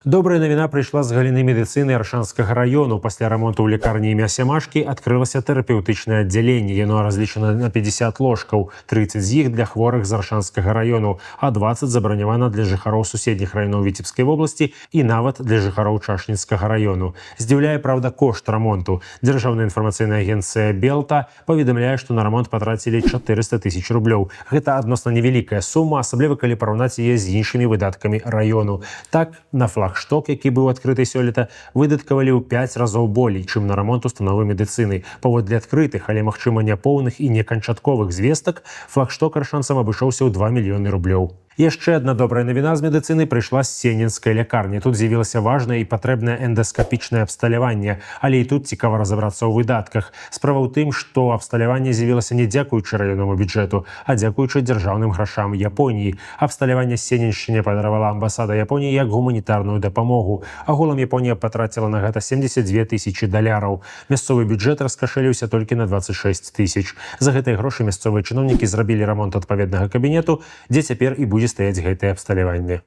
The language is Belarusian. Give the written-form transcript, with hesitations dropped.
Добрая навіна прыйшла з галіны медыцыны Аршанскага раёну. Пасля рамонту ў лікарні імя Сямашкі адкрылася тэрапеўтычнае аддзяленне. Яно разлічана на 50 ложкаў, 30 з іх для хворых з Аршанскага раёну, а 20 забранявана для жыхароў суседніх раёнаў Віцебскай вобласці і нават для жыхароў Чашніцкага раёну. Здзіўляе, праўда, кошт рамонту. Дзяржаўная інфармацыйная агенцыя «Белта» паведамляе, што на рамонт патрацілі 400 000 рублёў. Гэта адносна невялікая сума, асабліва калі параўнаць яе з іншымі выдаткамі раёну. Так, на флагшток, які быў адкрыты сёлета, выдаткавалі ў 5 разоў болей, чым на рамонт установы медыцыны. Паводле адкрытых, але, магчыма, няпоўных і неканчатковых звестак, флагшток аршанцам абышоўся ў 2 мільёны рублёў. Яшчэ адна добрая навіна з медыцыны прыйшла з сенінскай лякарні. Тут з'явілася важнае і патрэбнае эндаскапічнае абсталяванне, але і тут цікава разабрацца ў выдатках. Справа ў тым, што абсталяванне з'явілася не дзякуючы раённаму бюджэту, а дзякуючы дзяржаўным грашам Японіі. Абсталяванне Сеніншчыне падаравала амбасада Японіі як гуманітарную дапамогу. Агулам Японія патраціла на гэта $72 000. Мясцовы бюджэт раскашэліўся толькі на 26 000. За гэтыя грошы мясцовыя чыноўнікі зрабілі рамонт адпаведнага кабінету, дзе цяпер і будзе стаяць гэтае абсталяванне.